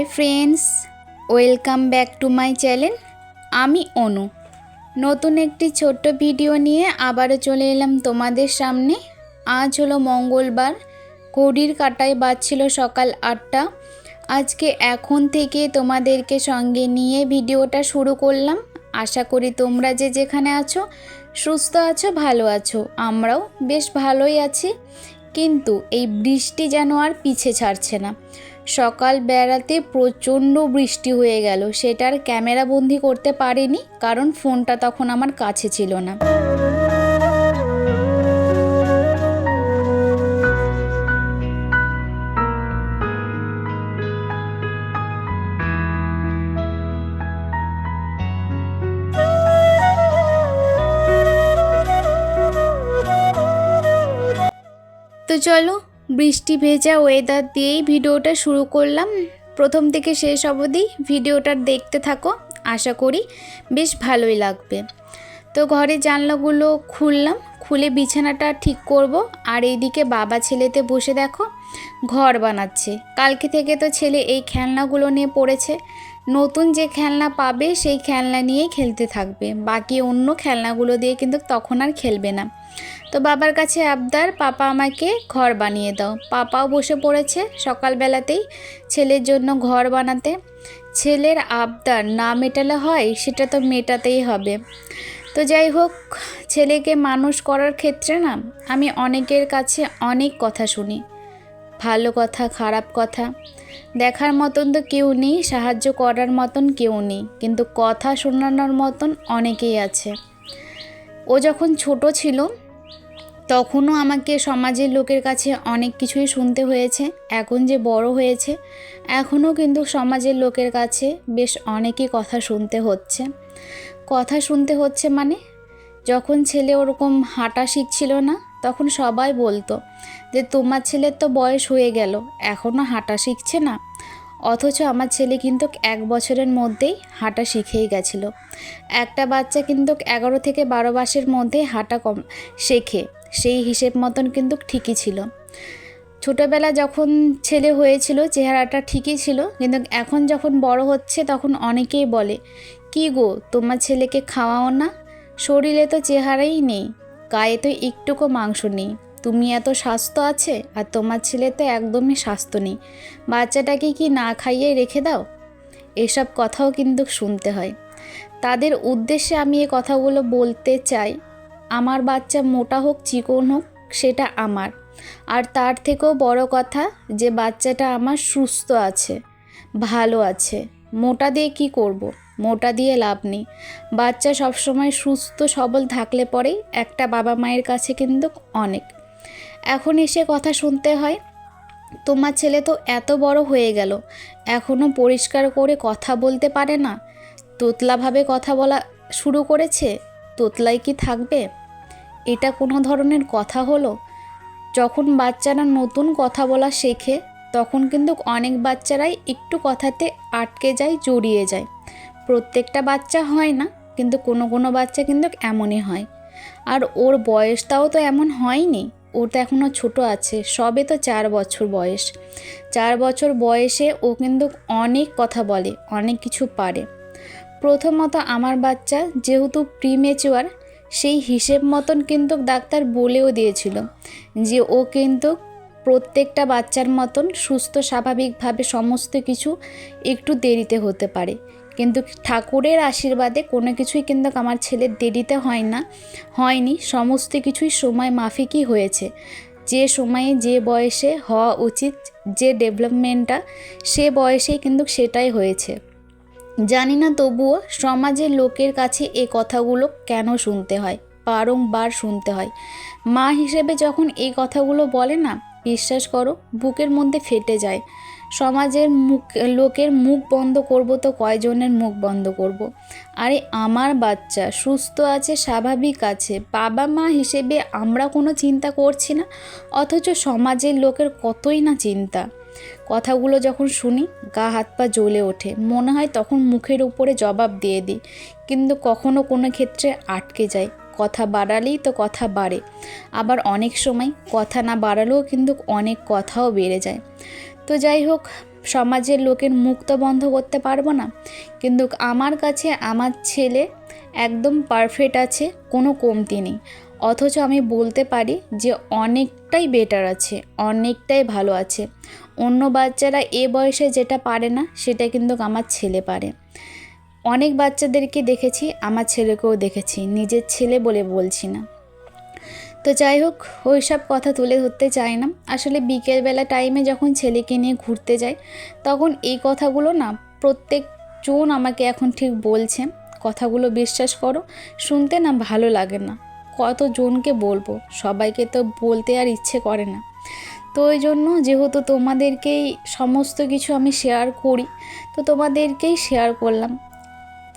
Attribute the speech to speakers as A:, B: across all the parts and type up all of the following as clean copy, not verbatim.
A: High friends welcome back to my channel आमी अनु नतून एकटी छोट्ट भिडियो निये आबारो चले एलाम तोमादेर सामने। आज हलो मंगलबार घड़िर काटाय बाजछिलो सकाल 8टा। आज के एखन थेके तोमादेरके संगे निये भिडियोटा शुरू करलाम। आशा करी तोमरा जे जेखाने आछो सुस्थ आछो भालो आछो, आमराओ बेश भालोई आछि। किन्तु एई बृष्टि जेन आर पिछे छाड़छे ना। सकाल बेलाते प्रचंड बृष्टि हये गेल, सेटार क्यामेरा बंदी करते पारिनी कारण फोनटा तखन आमार काछे छिलो ना। तो चलो बृष्टि भेजा वेदार दिए भिडियोटा शुरू करलाम। प्रथम थेके शेष अवधि भिडियोटा देखते थाको, आशा करी बेश भालोई लागबे। तो घरे जानलागुलो खुललाम, खुले बिछानाटा ठीक करब। और एइदिके बाबा छेलेते बसे देखो घर बानाচ্ছে। कालके थेके तो छेले এই খেলনাগুলো নিয়ে পড়েছে। নতুন যে খেলনা পাবে সেই খেলনা নিয়েই খেলতে থাকবে, বাকি অন্য খেলনাগুলো দিয়ে কিন্তু তখন আর খেলবে না। তো বাবার কাছে আবদার, পাপা আমাকে ঘর বানিয়ে দাও। পাপাও বসে পড়েছে সকালবেলাতেই ছেলের জন্য ঘর বানাতে। ছেলের আবদার না মেটালে হয়, সেটা তো মেটাতেই হবে। তো যাই হোক, ছেলেকে মানুষ করার ক্ষেত্রে না আমি অনেকের কাছে অনেক কথা শুনি, ভালো কথা খারাপ কথা। দেখার মতন তো কেউ নেই, সাহায্য করার মতন কেউ নেই, কিন্তু কথা শোনানোর মতন অনেকেই আছে। ও যখন ছোট ছিল তখনও আমাকে সমাজের লোকের কাছে অনেক কিছুই শুনতে হয়েছে। এখন যে বড় হয়েছে এখনও কিন্তু সমাজের লোকের কাছে বেশ অনেকই কথা শুনতে হচ্ছে। কথা শুনতে হচ্ছে মানে, যখন ছেলে ওরকম হাঁটা শিখছিল না তখন সবাই বলতো যে তোমার ছেলের তো বয়স হয়ে গেল এখনও হাঁটা শিখছে না। অথচ আমার ছেলে কিন্তু 1 বছরের মধ্যেই হাঁটা শিখেই গেছিলো। একটা বাচ্চা কিন্তু 11 থেকে 12 মাসের মধ্যে হাঁটা শেখে, সেই হিসেব মতন কিন্তু ঠিকই ছিল। ছোটোবেলা যখন ছেলে হয়েছিল চেহারাটা ঠিকই ছিল, কিন্তু এখন যখন বড় হচ্ছে তখন অনেকেই বলে কি গো তোমার ছেলেকে খাওয়াও না, শরীরে তো চেহারাই নেই, গায়ে তো একটুকু মাংস নেই, তুমি এত স্বাস্থ্য আছে আর তোমার ছেলে তো একদমই স্বাস্থ্য নেই, বাচ্চাটাকে কি না খাইয়ে রেখে দাও। এসব কথাও কিন্তু শুনতে হয়। তাদের উদ্দেশ্যে আমি এই কথাগুলো বলতে চাই, আমার বাচ্চা মোটা হোক চিকন হোক সেটা আমার, আর তার থেকেও বড় কথা যে বাচ্চাটা আমার সুস্থ আছে ভালো আছে। মোটা দিয়ে কি করব, মোটা দিয়ে লাভ নেই। বাচ্চা সবসময় সুস্থ সবল থাকলে পরেই একটা বাবা মায়ের কাছে কিন্তু অনেক। এখন এসে কথা শুনতে হয় তোমার ছেলে তো এত বড় হয়ে গেল এখনও পরিষ্কার করে কথা বলতে পারে না, তোতলাভাবে কথা বলা শুরু করেছে, তোতলাই কি থাকবে? এটা কোনো ধরনের কথা হলো? যখন বাচ্চারা নতুন কথা বলা শেখে তখন কিন্তু অনেক বাচ্চারাই একটু কথাতে আটকে যায়, জড়িয়ে যায়। প্রত্যেকটা বাচ্চা হয় না, কিন্তু কোনো কোনো বাচ্চা কিন্তু এমনই হয়। আর ওর বয়সটাও তো এমন হয়নি, ও তো এখনও ছোট আছে, সবে তো 4 বছর বয়স। 4 বছর বয়সে ও কিন্তু অনেক কথা বলে, অনেক কিছু পারে। প্রথমত আমার বাচ্চা যেহেতু প্রিমেচুয়ার, সেই হিসেব মতন কিন্তু ডাক্তার বলেও দিয়েছিল যে ও কিন্তু প্রত্যেকটা বাচ্চার মতন সুস্থ স্বাভাবিকভাবে সমস্ত কিছু একটু দেরিতে হতে পারে। কিন্তু ঠাকুরের আশীর্বাদে কোনো কিছুই কিন্তু আমার ছেলের দেরিতে হয়নি, সমস্ত কিছুই সময় মাফিকই হয়েছে। যে সময়ে যে বয়সে হওয়া উচিত, যে ডেভেলপমেন্টটা সে বয়সেই কিন্তু সেটাই হয়েছে। জানি না তবুও সমাজের লোকের কাছে এই কথাগুলো কেন শুনতে হয়, বারংবার শুনতে হয়। মা হিসেবে যখন এই কথাগুলো বলে না, বিশ্বাস করো বুকের মধ্যে ফেটে যায়। সমাজের লোকের মুখ বন্ধ করব তো কয়জনের মুখ বন্ধ করব। আরে আমার বাচ্চা সুস্থ আছে স্বাভাবিক আছে, বাবা মা হিসেবে আমরা কোনো চিন্তা করছি না, অথচ সমাজের লোকের কতই না চিন্তা। কথাগুলো যখন শুনি গা হাত পা জ্বলে ওঠে, মনে হয় তখন মুখের উপরে জবাব দিয়ে দিই, কিন্তু কখনো কোনো ক্ষেত্রে আটকে যায়। কথা বাড়ালেই তো কথা বাড়ে, আবার অনেক সময় কথা না বাড়ালেও কিন্তু অনেক কথাও বেড়ে যায়। তো যাই হোক, সমাজের লোকের মুখ তো বন্ধ করতে পারবো না, কিন্তু আমার কাছে আমার ছেলে একদম পারফেক্ট আছে, কোনো কমতি নেই। অথচ আমি বলতে পারি যে অনেকটাই বেটার আছে, অনেকটাই ভালো আছে। অন্য বাচ্চারা এ বয়সে যেটা পারে না সেটা কিন্তু আমার ছেলে পারে। অনেক বাচ্চাদেরকে দেখেছি, আমার ছেলেকেও দেখেছি, নিজের ছেলে বলে বলছি না। তো যাই হোক, ওই সব কথা তুলে ধরতে চাই না। আসলে বিকেলবেলা টাইমে যখন ছেলেকে নিয়ে ঘুরতে যাই, তখন এই কথাগুলো না প্রত্যেকজন আমাকে এখন ঠিক বলছে। কথাগুলো বিশ্বাস করো, শুনতে না ভালো লাগে না। কতজনকে বলবো, সবাইকে তো বলতে আর ইচ্ছে করে না। তো ওই জন্য যেহেতু তোমাদেরকেই সমস্ত কিছু আমি শেয়ার করি, তো তোমাদেরকেই শেয়ার করলাম।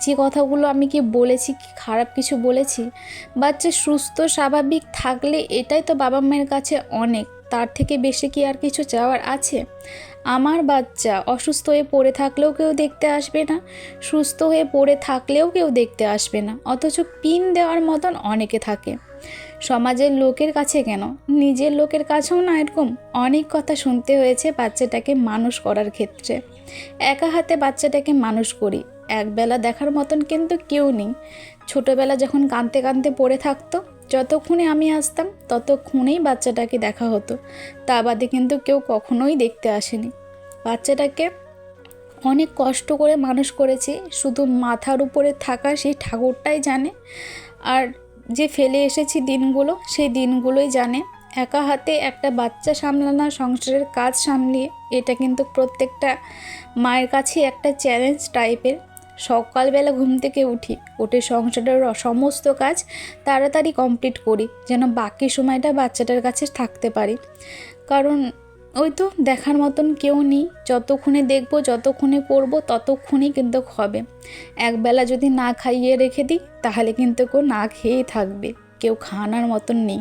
A: যে কথাগুলো আমি কি বলেছি, কি খারাপ কিছু বলেছি? বাচ্চা সুস্থ স্বাভাবিক থাকলে এটাই তো বাবা মায়ের কাছে অনেক। তার থেকে বেশি কি আর কিছু চাওয়ার আছে? আমার বাচ্চা অসুস্থ হয়ে পড়ে থাকলেও কেউ দেখতে আসবে না, সুস্থ হয়ে পড়ে থাকলেও কেউ দেখতে আসবে না, অথচ পিন দেওয়ার মতন অনেকে থাকে। সমাজের লোকের কাছে কেন, নিজের লোকের কাছেও না এরকম অনেক কথা শুনতে হয়েছে বাচ্চাটাকে মানুষ করার ক্ষেত্রে। একা হাতে বাচ্চাটাকে মানুষ করি, একবেলা দেখার মতন কিন্তু কেউ নেই। ছোটোবেলা যখন কাঁদতে কাঁদতে পড়ে থাকতো, যতক্ষণে আমি আসতাম ততক্ষণেই বাচ্চাটাকে দেখা হতো, তা বাদে কিন্তু কেউ কখনোই দেখতে আসেনি। বাচ্চাটাকে অনেক কষ্ট করে মানুষ করেছি, শুধু মাথার উপরে থাকা সেই ঠাকুরটাই জানে, আর যে ফেলে এসেছি দিনগুলো, সেই দিনগুলোই জানে। একা হাতে একটা বাচ্চা সামলানো, সংসারের কাজ সামলিয়ে, এটা কিন্তু প্রত্যেকটা মায়ের কাছেই একটা চ্যালেঞ্জ টাইপের। সকালবেলা ঘুম থেকে উঠে সংসারের সমস্ত কাজ তাড়াতাড়ি কমপ্লিট করি, যেন বাকি সময়টা বাচ্চাটার কাছে থাকতে পারি। কারণ ওই তো দেখার মতন কেউ নেই, যতক্ষণে দেখবো, যতক্ষণে করবো, ততক্ষণই কিন্তু হবে। একবেলা যদি না খাইয়ে রেখে দিই, তাহলে কিন্তু কেউ না খেয়েই থাকবে, কেউ খাওয়ানোর মতন নেই।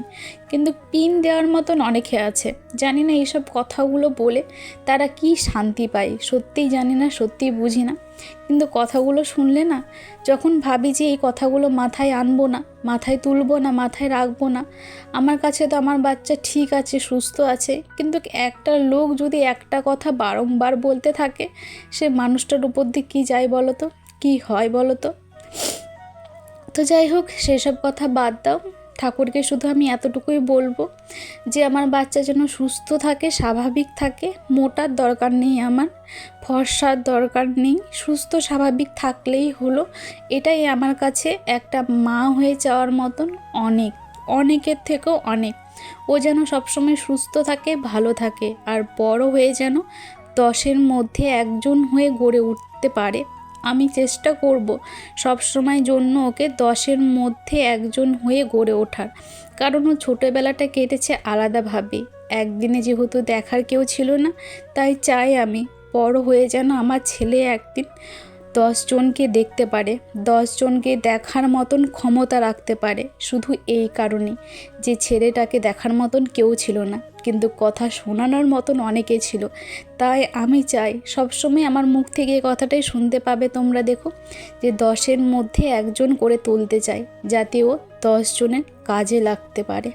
A: কিন্তু পিন দেওয়ার মতন অনেকে আছে। জানি না এইসব কথাগুলো বলে তারা কি শান্তি পায়, সত্যিই জানি না, সত্যিই বুঝি না। কিন্তু কথাগুলো শুনলে না, যখন ভাবি যে এই কথাগুলো মাথায় আনবো না, মাথায় তুলবো না, মাথায় রাখবো না, আমার কাছে তো আমার বাচ্চা ঠিক আছে, সুস্থ আছে, কিন্তু একটা লোক যদি একটা কথা বারংবার বলতে থাকে, সে মানুষটার উপর দিয়ে কী যায় বলো তো, কী হয় বলো তো? তো যাই হোক, সেসব কথা বাদ দাও। ঠাকুরকে শুধু আমি এতটুকুই বলবো যে আমার বাচ্চা যেন সুস্থ থাকে, স্বাভাবিক থাকে। মোটার দরকার নেই, আমার ফর্সার দরকার নেই, সুস্থ স্বাভাবিক থাকলেই হলো। এটাই আমার কাছে একটা মা হয়ে যাওয়ার মতন অনেক, অনেকের থেকেও অনেক। ও যেন সবসময় সুস্থ থাকে, ভালো থাকে, আর বড় হয়ে যেন 10-এর মধ্যে একজন হয়ে গড়ে উঠতে পারে। আমি চেষ্টা করব সবসময় জন্য ওকে 10-এর মধ্যে একজন হয়ে গড়ে ওঠার। কারণ ও ছোটোবেলাটা কেটেছে আলাদাভাবে, একদিনে যেহেতু দেখার কেউ ছিল না, তাই চাই আমি বড় হয়ে যেন আমার ছেলে একদিন 10 জনকে দেখতে পারে, 10 জনকে দেখার মতন ক্ষমতা রাখতে পারে। শুধু এই কারণে যে ছেলেটাকে দেখার মতন কেউ ছিল না, কিন্তু কথা শোনানোর মতন অনেকে ছিল। তাই আমি চাই সবসময় আমার মুখ থেকে এই কথাটাই শুনতে পাবে তোমরা। দেখো, যে 10-এর মধ্যে একজন করে তুলতে চাই, যাতে ও 10 জনের কাজে লাগতে পারে।